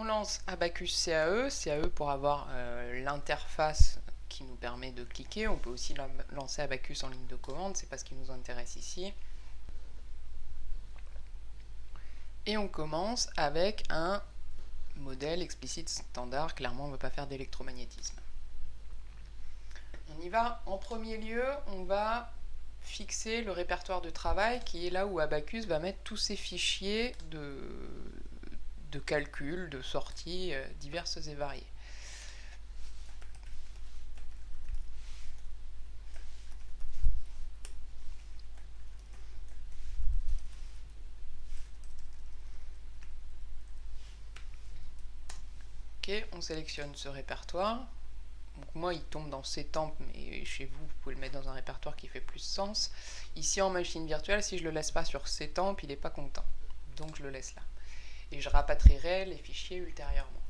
On lance Abacus CAE, CAE pour avoir l'interface qui nous permet de cliquer. On peut aussi lancer Abacus en ligne de commande, c'est pas ce qui nous intéresse ici. Et on commence avec un modèle explicite standard, clairement on ne veut pas faire d'électromagnétisme. On y va. En premier lieu, on va fixer le répertoire de travail qui est là où Abacus va mettre tous ses fichiers de calcul, de sorties diverses et variées. Ok, on sélectionne ce répertoire. Donc moi, il tombe dans Ctemp, mais chez vous, vous pouvez le mettre dans un répertoire qui fait plus sens. Ici, en machine virtuelle, si je ne le laisse pas sur Ctemp, il n'est pas content. Donc je le laisse là. Et je rapatrierai les fichiers ultérieurement.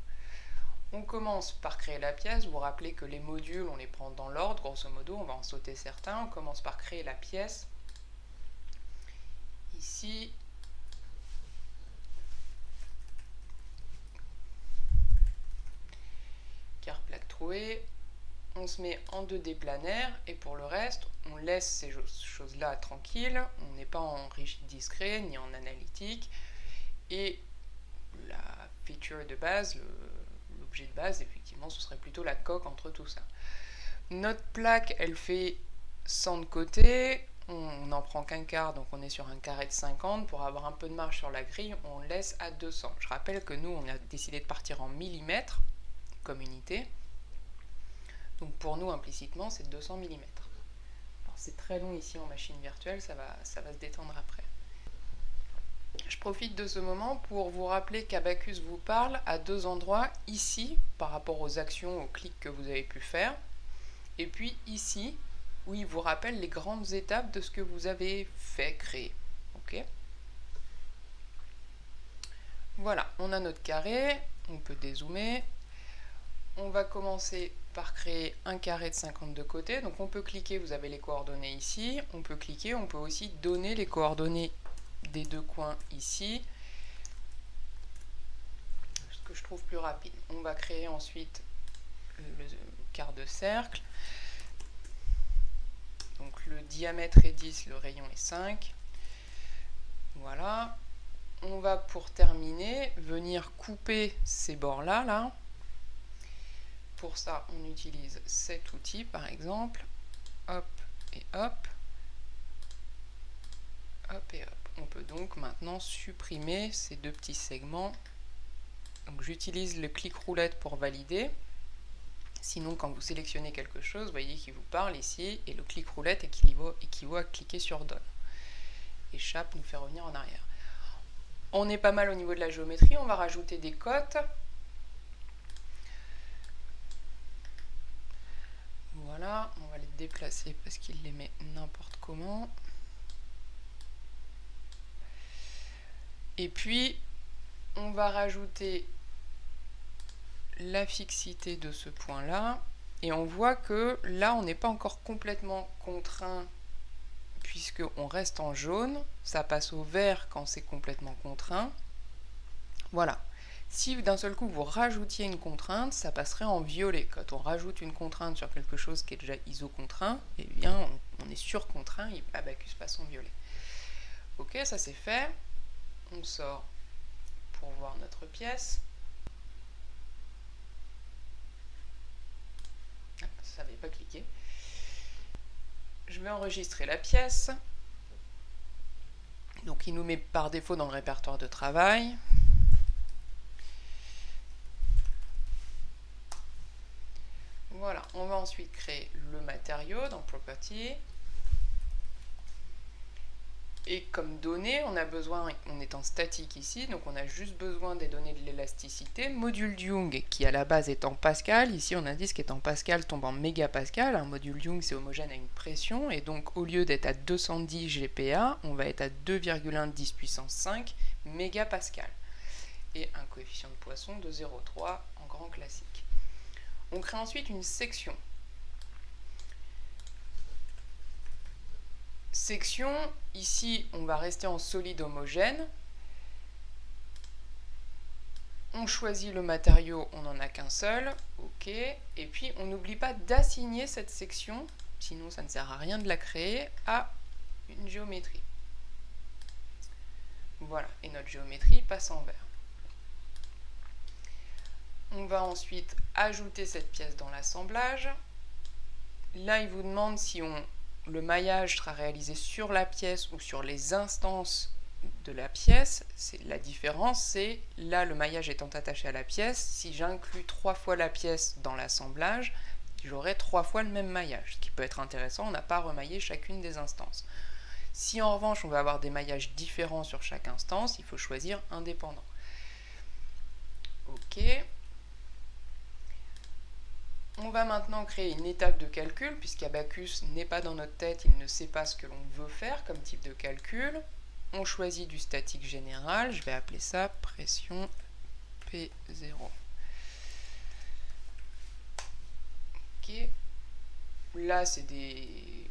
On commence par créer la pièce. Vous vous rappelez que les modules, on les prend dans l'ordre, grosso modo. On va en sauter certains. On commence par créer la pièce. Ici, car plaque trouée. On se met en 2D planaire et pour le reste, on laisse ces choses-là tranquilles. On n'est pas en rigide discret ni en analytique. Et la feature de base, l'objet de base, effectivement, ce serait plutôt la coque entre tout ça. Notre plaque, elle fait 100 de côté. On n'en prend qu'un quart, donc on est sur un carré de 50. Pour avoir un peu de marge sur la grille, on laisse à 200. Je rappelle que nous, on a décidé de partir en millimètres comme unité. Donc pour nous, implicitement, c'est 200 mm. Alors c'est très long ici en machine virtuelle, ça va se détendre après. Je profite de ce moment pour vous rappeler qu'Abacus vous parle à deux endroits, ici, par rapport aux actions, aux clics que vous avez pu faire, et puis ici, où il vous rappelle les grandes étapes de ce que vous avez fait, créer. Ok ? Voilà, on a notre carré, on peut dézoomer. On va commencer par créer un carré de 52 côtés. Donc on peut cliquer, vous avez les coordonnées ici. On peut cliquer, on peut aussi donner les coordonnées des deux coins ici. Ce que je trouve plus rapide. On va créer ensuite le quart de cercle. Donc le diamètre est 10, le rayon est 5. Voilà. On va pour terminer venir couper ces bords-là, là. Pour ça, on utilise cet outil, par exemple. Hop et hop. Hop et hop. On peut donc maintenant supprimer ces deux petits segments. Donc j'utilise le clic roulette pour valider. Sinon, quand vous sélectionnez quelque chose, vous voyez qu'il vous parle ici, et le clic roulette équivaut à cliquer sur Done. Échappe nous fait revenir en arrière. On est pas mal au niveau de la géométrie, on va rajouter des cotes. Voilà, on va les déplacer parce qu'il les met n'importe comment. Et puis, on va rajouter la fixité de ce point-là. Et on voit que là, on n'est pas encore complètement contraint puisqu'on reste en jaune. Ça passe au vert quand c'est complètement contraint. Voilà. Si d'un seul coup vous rajoutiez une contrainte, ça passerait en violet. Quand on rajoute une contrainte sur quelque chose qui est déjà iso-contraint, eh bien on est surcontraint et Abacus passe en violet. Ok, ça c'est fait. On sort pour voir notre pièce. Ça n'avait pas cliqué. Je vais enregistrer la pièce. Donc il nous met par défaut dans le répertoire de travail. Voilà, on va ensuite créer le matériau dans Property. Et comme données, on a besoin, on est en statique ici, donc on a juste besoin des données de l'élasticité. Module Young qui à la base est en Pascal, ici on indique qu'est en Pascal tombe en mégapascal. Un module Young c'est homogène à une pression, et donc au lieu d'être à 210 GPa, on va être à 2,1 10 puissance 5 mégapascal. Et un coefficient de Poisson de 0,3 en grand classique. On crée ensuite une section. Section, ici on va rester en solide homogène. On choisit le matériau, on n'en a qu'un seul, ok, et puis on n'oublie pas d'assigner cette section, sinon ça ne sert à rien de la créer, à une géométrie. Voilà, et notre géométrie passe en vert. On va ensuite ajouter cette pièce dans l'assemblage. Là, il vous demande si le maillage sera réalisé sur la pièce ou sur les instances de la pièce. La différence, c'est là, le maillage étant attaché à la pièce, si j'inclus 3 fois la pièce dans l'assemblage, j'aurai 3 fois le même maillage, ce qui peut être intéressant, on n'a pas remaillé chacune des instances. Si en revanche on va avoir des maillages différents sur chaque instance, il faut choisir indépendant. Ok. On va maintenant créer une étape de calcul, puisqu'Abacus n'est pas dans notre tête, il ne sait pas ce que l'on veut faire comme type de calcul. On choisit du statique général, je vais appeler ça pression P0. Ok. Là, c'est des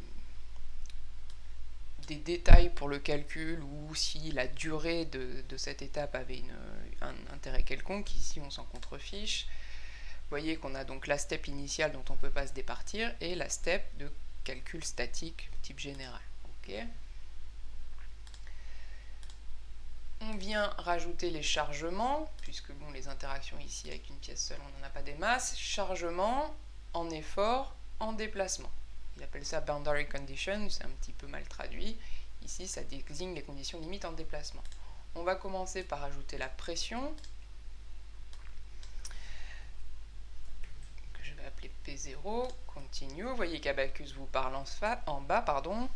détails pour le calcul ou si la durée de cette étape avait un intérêt quelconque. Ici, on s'en contrefiche. Vous voyez qu'on a donc la step initiale dont on ne peut pas se départir et la step de calcul statique type général. Okay. On vient rajouter les chargements, puisque bon, les interactions ici avec une pièce seule, on n'en a pas des masses. Chargement en effort, en déplacement. Il appelle ça boundary condition, c'est un petit peu mal traduit. Ici, ça désigne les conditions limites en déplacement. On va commencer par ajouter la pression, que je vais appeler P0, continue. Vous voyez qu'Abacus vous parle en bas, pardon.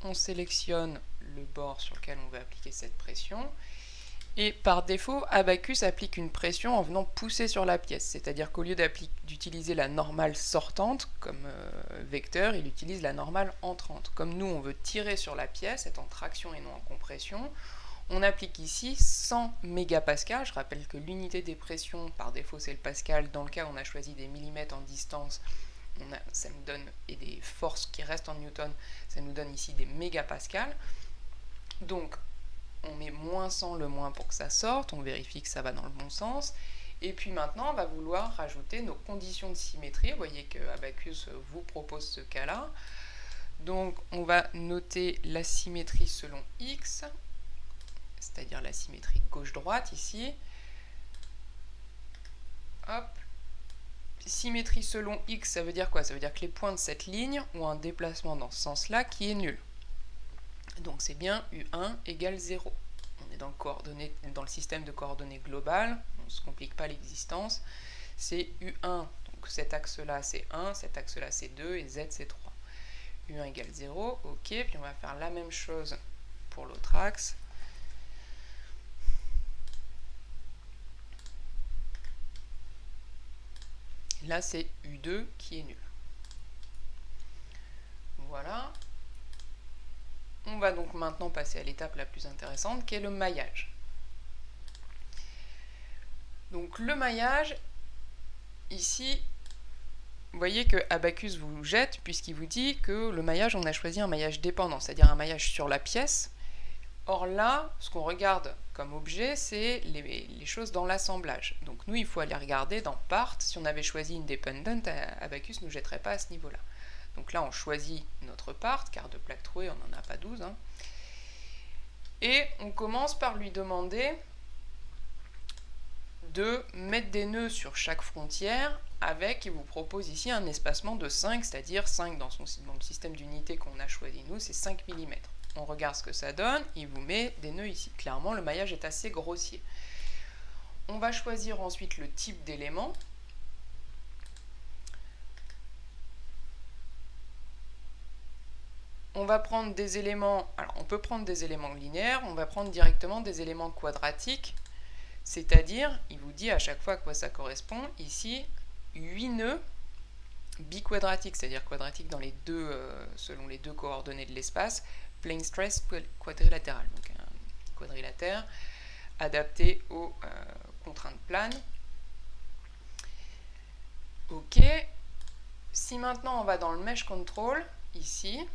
On sélectionne le bord sur lequel on veut appliquer cette pression. Et par défaut, Abacus applique une pression en venant pousser sur la pièce. C'est-à-dire qu'au lieu d'utiliser la normale sortante comme vecteur, il utilise la normale entrante. Comme nous, on veut tirer sur la pièce, être en traction et non en compression, on applique ici 100 mégapascales. Je rappelle que l'unité des pressions, par défaut, c'est le pascal. Dans le cas où on a choisi des millimètres en distance, ça nous donne, et des forces qui restent en newton, ça nous donne ici des mégapascales. Donc, on met moins 100 le moins pour que ça sorte, on vérifie que ça va dans le bon sens. Et puis maintenant, on va vouloir rajouter nos conditions de symétrie. Vous voyez que Abacus vous propose ce cas-là. Donc, on va noter la symétrie selon x, c'est-à-dire la symétrie gauche-droite ici. Hop. Symétrie selon x, ça veut dire quoi? Ça veut dire que les points de cette ligne ont un déplacement dans ce sens-là qui est nul. Donc c'est bien U1 égale 0. On est dans le système de coordonnées globales, on ne se complique pas l'existence. C'est U1, donc cet axe-là c'est 1, cet axe-là c'est 2 et Z c'est 3. U1 égale 0, ok, puis on va faire la même chose pour l'autre axe. Là c'est U2 qui est nul. Voilà. On va donc maintenant passer à l'étape la plus intéressante qui est le maillage. Donc le maillage, ici, vous voyez que Abacus vous jette puisqu'il vous dit que le maillage, on a choisi un maillage dépendant, c'est-à-dire un maillage sur la pièce. Or là, ce qu'on regarde comme objet, c'est les choses dans l'assemblage. Donc nous, il faut aller regarder dans Part. Si on avait choisi Independent, Abacus ne nous jetterait pas à ce niveau-là. Donc là, on choisit notre part, car de plaques trouées, on n'en a pas 12. Hein. Et on commence par lui demander de mettre des nœuds sur chaque frontière avec, il vous propose ici un espacement de 5, c'est-à-dire 5 dans le système d'unité qu'on a choisi nous, c'est 5 mm. On regarde ce que ça donne, il vous met des nœuds ici. Clairement, le maillage est assez grossier. On va choisir ensuite le type d'élément. On va prendre des éléments, alors on peut prendre des éléments linéaires, on va prendre directement des éléments quadratiques, c'est-à-dire, il vous dit à chaque fois à quoi ça correspond, ici, 8 nœuds biquadratiques, c'est-à-dire quadratiques dans selon les deux coordonnées de l'espace, plane stress quadrilatéral, donc un quadrilatère adapté aux contraintes planes. Ok, si maintenant on va dans le mesh control, ici,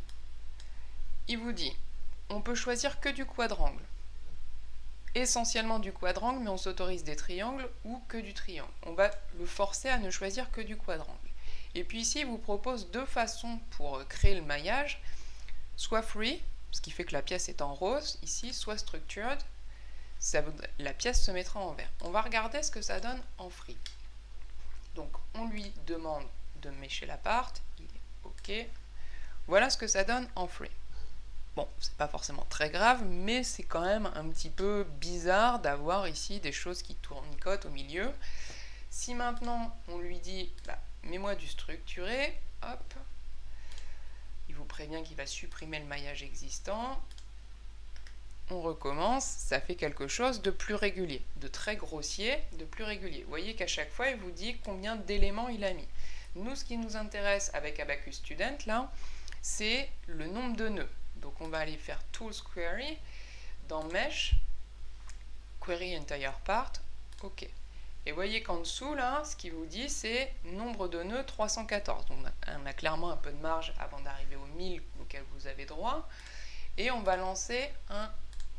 il vous dit, on peut choisir que du quadrangle. essentiellement du quadrangle, mais on s'autorise des triangles ou que du triangle. On va le forcer à ne choisir que du quadrangle. Et puis ici, il vous propose deux façons pour créer le maillage, soit free, ce qui fait que la pièce est en rose, ici, soit structured, la pièce se mettra en vert. On va regarder ce que ça donne en free. Donc on lui demande de mécher la part, il est OK. Voilà ce que ça donne en free. Bon, c'est pas forcément très grave, mais c'est quand même un petit peu bizarre d'avoir ici des choses qui tournicotent au milieu. Si maintenant on lui dit, mets-moi du structuré, hop, il vous prévient qu'il va supprimer le maillage existant. On recommence, ça fait quelque chose de plus régulier, de très grossier, de plus régulier. Vous voyez qu'à chaque fois, il vous dit combien d'éléments il a mis. Nous, ce qui nous intéresse avec Abacus Student, là, c'est le nombre de nœuds. Donc on va aller faire Tools Query, dans Mesh, Query Entire Part, OK. Et vous voyez qu'en dessous, là, ce qu'il vous dit, c'est nombre de nœuds 314. Donc on a clairement un peu de marge avant d'arriver aux 1000 auxquels vous avez droit. Et on va lancer un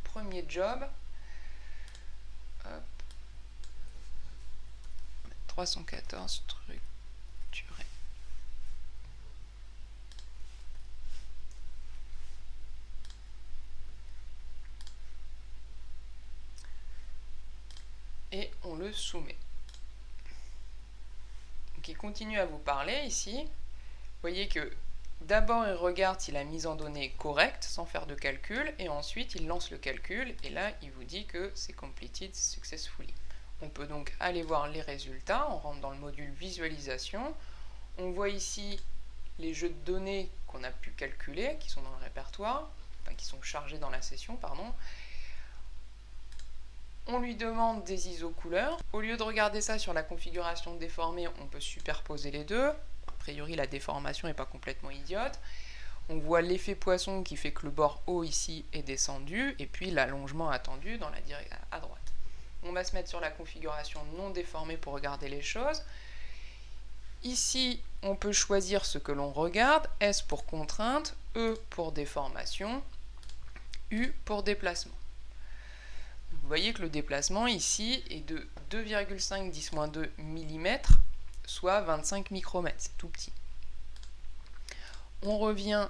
premier job. Hop. 314 structuré. Et on le soumet. Donc il continue à vous parler ici. Vous voyez que d'abord il regarde si la mise en données est correcte sans faire de calcul, et ensuite il lance le calcul, et là il vous dit que c'est completed successfully. On peut donc aller voir les résultats, on rentre dans le module visualisation, on voit ici les jeux de données qu'on a pu calculer, qui sont dans le répertoire, enfin qui sont chargés dans la session, pardon. On lui demande des ISO couleurs. Au lieu de regarder ça sur la configuration déformée, on peut superposer les deux. A priori, la déformation n'est pas complètement idiote. On voit l'effet poisson qui fait que le bord haut ici est descendu, et puis l'allongement attendu dans la direction à droite. On va se mettre sur la configuration non déformée pour regarder les choses. Ici, on peut choisir ce que l'on regarde. S pour contrainte, E pour déformation, U pour déplacement. Vous voyez que le déplacement ici est de 2,5 10-2 mm, soit 25 micromètres, c'est tout petit. On revient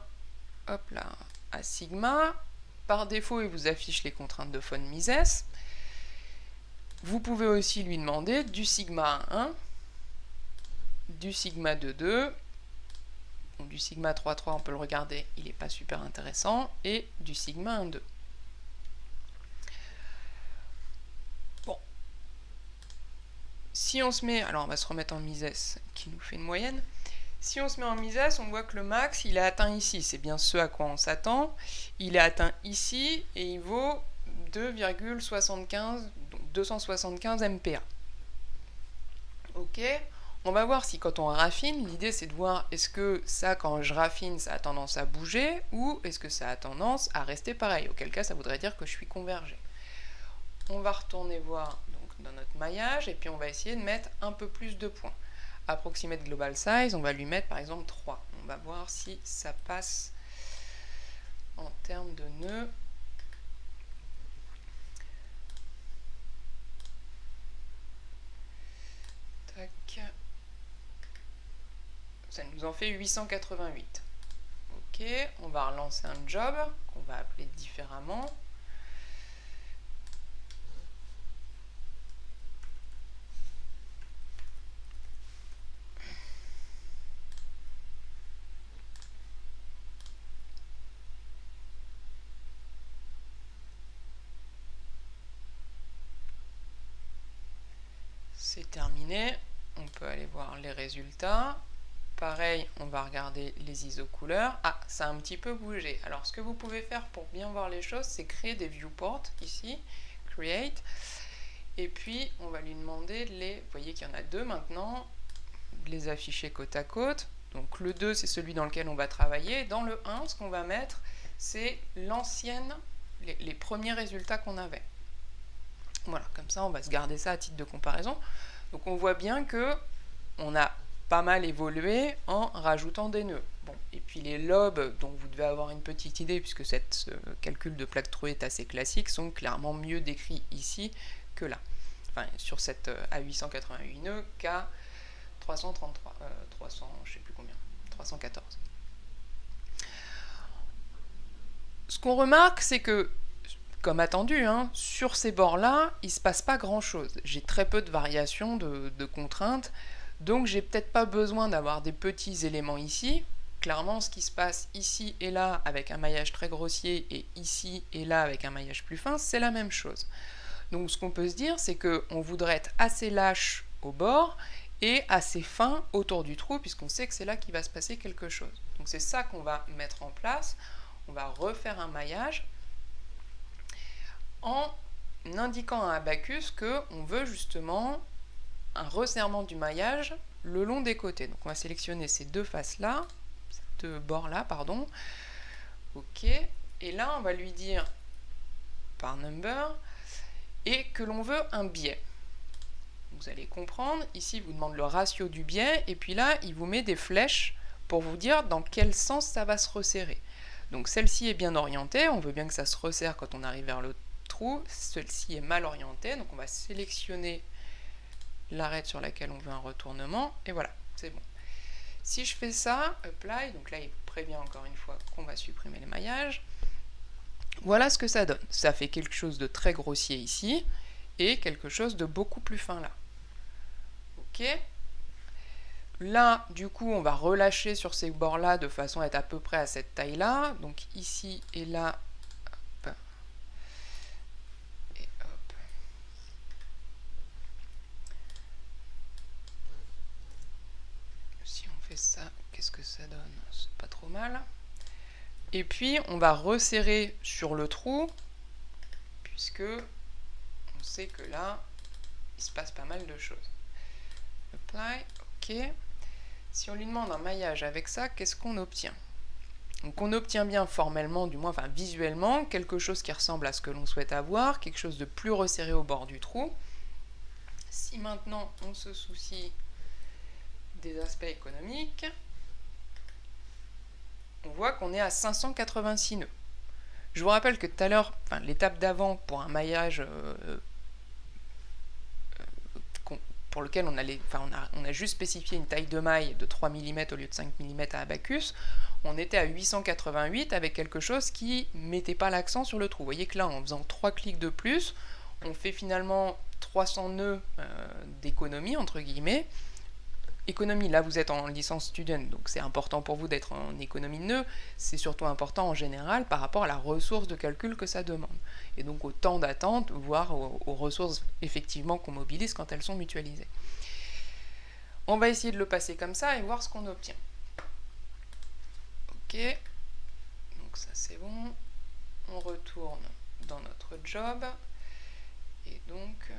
hop là, à sigma. Par défaut, il vous affiche les contraintes de von Mises. Vous pouvez aussi lui demander du sigma 1, du sigma 2,2, bon, du sigma 3,3, on peut le regarder, il n'est pas super intéressant, et du sigma 1,2. Si on se met, alors on va se remettre en Mises qui nous fait une moyenne. Si on se met en Mises, on voit que le max, il est atteint ici. C'est bien ce à quoi on s'attend. Il est atteint ici et il vaut 2,75, 275 MPa. Ok. On va voir si quand on raffine, l'idée c'est de voir est-ce que ça, quand je raffine, ça a tendance à bouger ou est-ce que ça a tendance à rester pareil. Auquel cas, ça voudrait dire que je suis convergé. On va retourner voir dans notre maillage et puis on va essayer de mettre un peu plus de points. Approximate global size, on va lui mettre par exemple 3. On va voir si ça passe en termes de nœuds. Tac. Ça nous en fait 888. Ok, on va relancer un job qu'on va appeler différemment. C'est terminé, on peut aller voir les résultats. Pareil, on va regarder les ISO couleurs. Ah, ça a un petit peu bougé. Alors, ce que vous pouvez faire pour bien voir les choses, c'est créer des viewports ici, create. Et puis, on va lui demander vous voyez qu'il y en a deux maintenant, de les afficher côte à côte. Donc, le 2, c'est celui dans lequel on va travailler. Dans le 1, ce qu'on va mettre, c'est l'ancienne, les premiers résultats qu'on avait. Voilà, comme ça, on va se garder ça à titre de comparaison. Donc, on voit bien que on n'a pas mal évolué en rajoutant des nœuds. Bon, et puis les lobes, dont vous devez avoir une petite idée, puisque ce calcul de plaque trouée est assez classique, sont clairement mieux décrits ici que là. Enfin, sur cette A888 nœuds qu'à 333, 300, je sais plus combien, 314. Ce qu'on remarque, c'est que, comme attendu, hein, sur ces bords-là, il ne se passe pas grand-chose. J'ai très peu de variations de contraintes, donc j'ai peut-être pas besoin d'avoir des petits éléments ici. Clairement, ce qui se passe ici et là avec un maillage très grossier et ici et là avec un maillage plus fin, c'est la même chose. Donc ce qu'on peut se dire, c'est qu'on voudrait être assez lâche au bord et assez fin autour du trou, puisqu'on sait que c'est là qu'il va se passer quelque chose. Donc c'est ça qu'on va mettre en place. On va refaire un maillage en indiquant à Abacus qu'on veut justement un resserrement du maillage le long des côtés. Donc on va sélectionner ces deux faces-là, ces deux bords-là, pardon. OK. Et là, on va lui dire par number et que l'on veut un biais. Vous allez comprendre, ici, il vous demande le ratio du biais, et puis là, il vous met des flèches pour vous dire dans quel sens ça va se resserrer. Donc celle-ci est bien orientée, on veut bien que ça se resserre quand on arrive vers le trou, celle-ci est mal orientée, donc on va sélectionner l'arête sur laquelle on veut un retournement, et voilà, c'est bon. Si je fais ça, apply, donc là il prévient encore une fois qu'on va supprimer les maillages, voilà ce que ça donne. Ça fait quelque chose de très grossier ici, et quelque chose de beaucoup plus fin là. Ok. Là, du coup, on va relâcher sur ces bords-là de façon à être à peu près à cette taille-là. Donc ici et là, hop, et hop. Si on fait ça, qu'est-ce que ça donne? C'est pas trop mal. Et puis, on va resserrer sur le trou, puisque on sait que là, il se passe pas mal de choses. Apply, ok. Si on lui demande un maillage avec ça, qu'est-ce qu'on obtient? Donc on obtient bien formellement, du moins enfin visuellement, quelque chose qui ressemble à ce que l'on souhaite avoir, quelque chose de plus resserré au bord du trou. Si maintenant on se soucie des aspects économiques, on voit qu'on est à 586 nœuds. Je vous rappelle que tout à l'heure, l'étape d'avant pour un maillage pour lequel on a juste spécifié une taille de maille de 3 mm au lieu de 5 mm à Abacus, on était à 888 avec quelque chose qui ne mettait pas l'accent sur le trou. Vous voyez que là, en faisant 3 clics de plus, on fait finalement 300 nœuds d'économie, entre guillemets. Économie, là vous êtes en licence student, donc c'est important pour vous d'être en économie de nœuds, c'est surtout important en général par rapport à la ressource de calcul que ça demande, et donc au temps d'attente, voire aux ressources effectivement qu'on mobilise quand elles sont mutualisées. On va essayer de le passer comme ça et voir ce qu'on obtient. Ok, donc ça c'est bon, on retourne dans notre job, et donc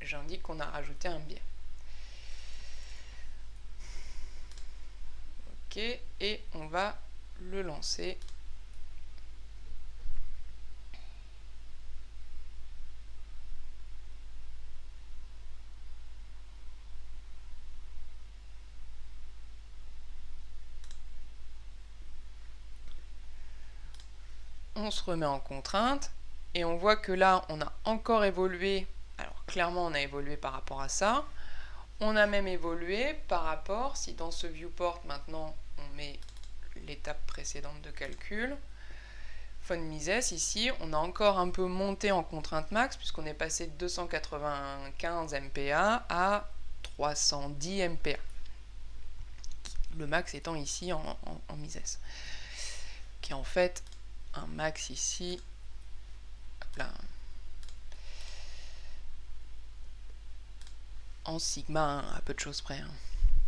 j'indique qu'on a rajouté un biais. Ok, et on va le lancer. On se remet en contrainte, et on voit que là, on a encore évolué. Alors clairement, on a évolué par rapport à ça. On a même évolué par rapport, si dans ce viewport maintenant on met l'étape précédente de calcul, von Mises ici, on a encore un peu monté en contrainte max puisqu'on est passé de 295 MPa à 310 MPa. Le max étant ici en Mises, qui est en fait un max ici, hop là, en sigma 1, à peu de choses près.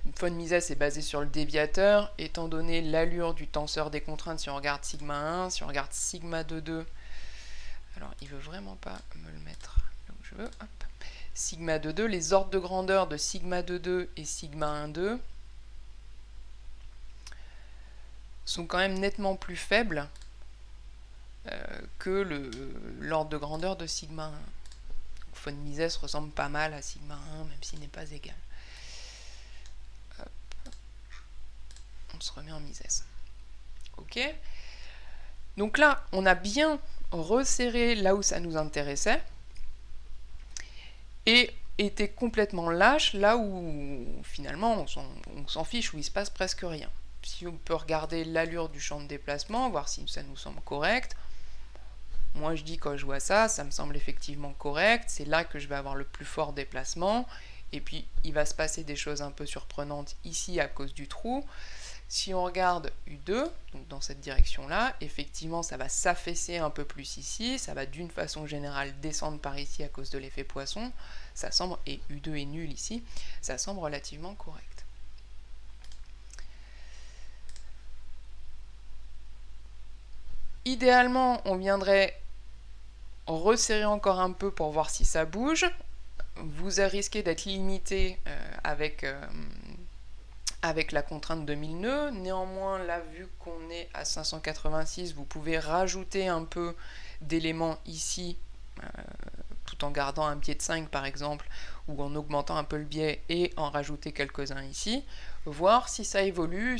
Von Mises est basé sur le déviateur, étant donné l'allure du tenseur des contraintes, si on regarde sigma 1, si on regarde sigma 2,2, alors il veut vraiment pas me le mettre là où je veux, hop. Sigma 2,2, les ordres de grandeur de sigma 2,2 et sigma 1,2, sont quand même nettement plus faibles que l'ordre de grandeur de sigma 1. Von Mises ressemble pas mal à sigma 1, même s'il n'est pas égal. Hop. On se remet en Mises. Ok. Donc là, on a bien resserré là où ça nous intéressait et était complètement lâche là où finalement on s'en fiche, où il se passe presque rien. Si on peut regarder l'allure du champ de déplacement, voir si ça nous semble correct. Moi je dis quand je vois ça, ça me semble effectivement correct, c'est là que je vais avoir le plus fort déplacement, et puis il va se passer des choses un peu surprenantes ici à cause du trou. Si on regarde U2, donc dans cette direction-là, effectivement ça va s'affaisser un peu plus ici, ça va d'une façon générale descendre par ici à cause de l'effet poisson, ça semble, et U2 est nul ici, ça semble relativement correct. Idéalement, on viendrait resserrer encore un peu pour voir si ça bouge. Vous risquez d'être limité avec la contrainte de 1000 nœuds. Néanmoins, là, vu qu'on est à 586, vous pouvez rajouter un peu d'éléments ici, tout en gardant un biais de 5 par exemple, ou en augmentant un peu le biais et en rajouter quelques-uns ici, voir si ça évolue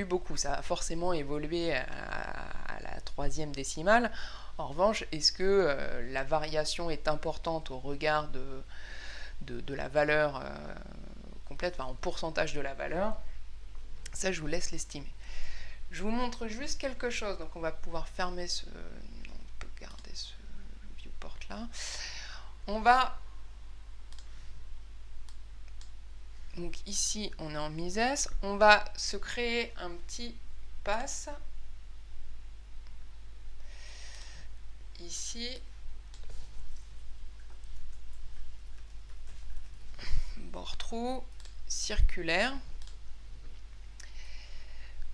beaucoup. Ça va forcément évoluer à la 3e décimale. En revanche, est-ce que la variation est importante au regard de la valeur complète, enfin en pourcentage de la valeur? Ça, je vous laisse l'estimer. Je vous montre juste quelque chose. Donc on va pouvoir fermer ce... On peut garder ce viewport là. On va... Donc ici, on est en Mises. On va se créer un petit pass. Ici. Bord trou. Circulaire.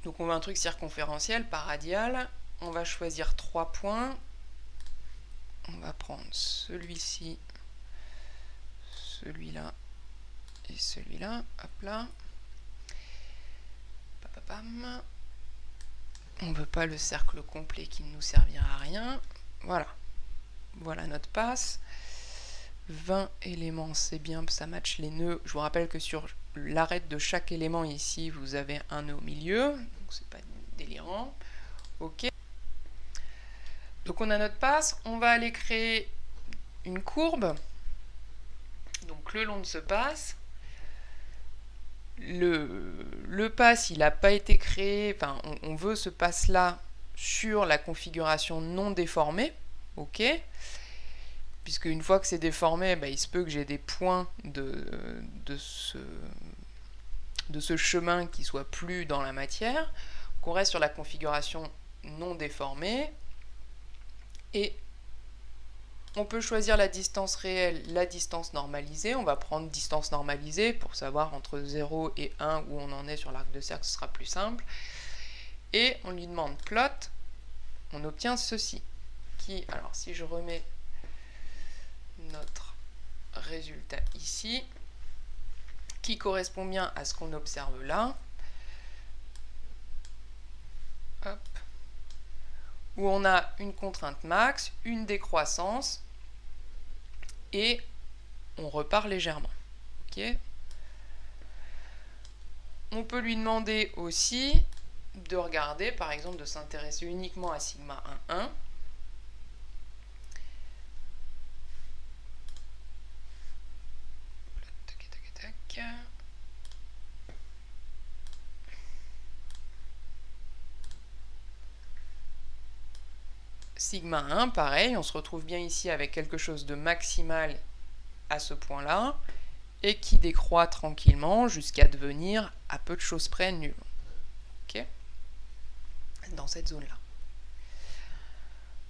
Donc on veut un truc circonférentiel, pas radial. On va choisir 3 points. On va prendre celui-ci, celui-là et celui-là. Hop là. Papapam. On ne veut pas le cercle complet qui ne nous servira à rien. Voilà. Voilà notre passe. 20 éléments, c'est bien, ça match les nœuds. Je vous rappelle que sur l'arête de chaque élément ici, vous avez un nœud au milieu. Donc c'est pas délirant. Ok. Donc on a notre passe. On va aller créer une courbe. Donc le long de ce passe. Le pass, il n'a pas été créé, enfin, on veut ce pass-là sur la configuration non déformée, ok, puisque une fois que c'est déformé, bah, il se peut que j'ai des points de ce chemin qui soit plus dans la matière, qu'on reste sur la configuration non déformée, et on peut choisir la distance réelle, la distance normalisée. On va prendre distance normalisée pour savoir entre 0 et 1 où on en est sur l'arc de cercle, ce sera plus simple. Et on lui demande plot, on obtient ceci. Qui, alors si je remets notre résultat ici, qui correspond bien à ce qu'on observe là. Hop. Où on a une contrainte max, une décroissance, et on repart légèrement. Okay. On peut lui demander aussi de regarder, par exemple, de s'intéresser uniquement à sigma 1,1. Sigma 1, pareil, on se retrouve bien ici avec quelque chose de maximal à ce point-là, et qui décroît tranquillement jusqu'à devenir à peu de choses près nul. Ok, dans cette zone-là.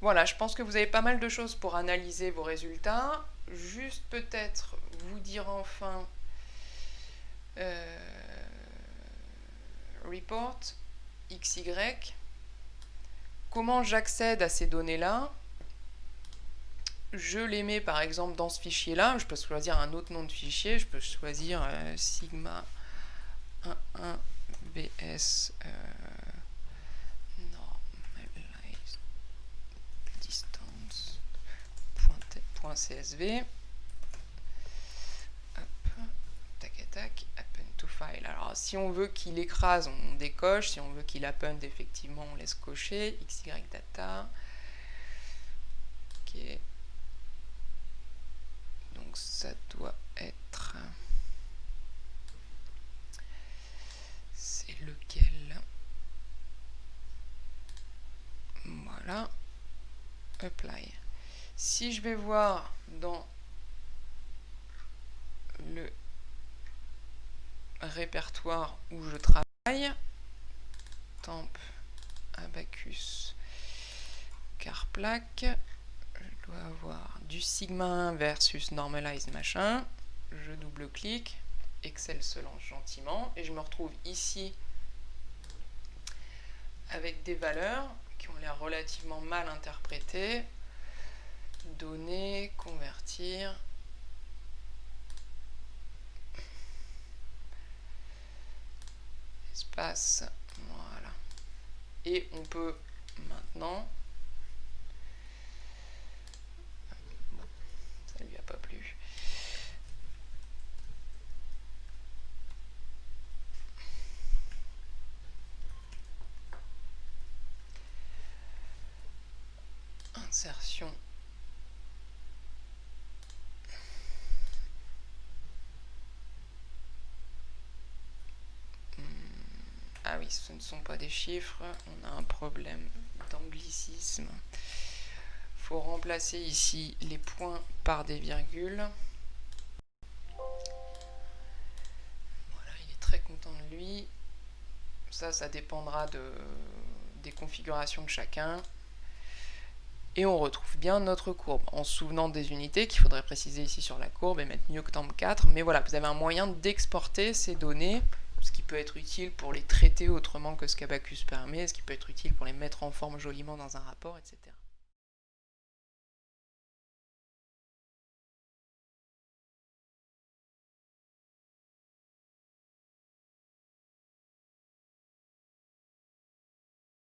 Voilà, je pense que vous avez pas mal de choses pour analyser vos résultats. Juste peut-être vous dire enfin report XY. Comment j'accède à ces données-là? Je les mets par exemple dans ce fichier-là. Je peux choisir un autre nom de fichier. Je peux choisir sigma 11 vs .csv. Tac, append to file. Alors si on veut qu'il écrase, on décoche. Si on veut qu'il append, effectivement, on laisse cocher. XY-data. Ok. Donc ça doit être... C'est lequel? Voilà. Apply. Si je vais voir dans le répertoire où je travaille, temp abacus carplac, je dois avoir du sigma 1 versus normalize machin, je double-clique, Excel se lance gentiment et je me retrouve ici avec des valeurs qui ont l'air relativement mal interprétées. Donner, convertir, espace, voilà. Et on peut maintenant, bon, ça lui a pas plu, insertion, ah oui, ce ne sont pas des chiffres, on a un problème d'anglicisme. Il faut remplacer ici les points par des virgules. Voilà, il est très content de lui. Ça dépendra des configurations de chacun. Et on retrouve bien notre courbe, en se souvenant des unités qu'il faudrait préciser ici sur la courbe et mettre Newctemp 4. Mais voilà, vous avez un moyen d'exporter ces données, ce qui peut être utile pour les traiter autrement que ce qu'Abacus permet, ce qui peut être utile pour les mettre en forme joliment dans un rapport, etc.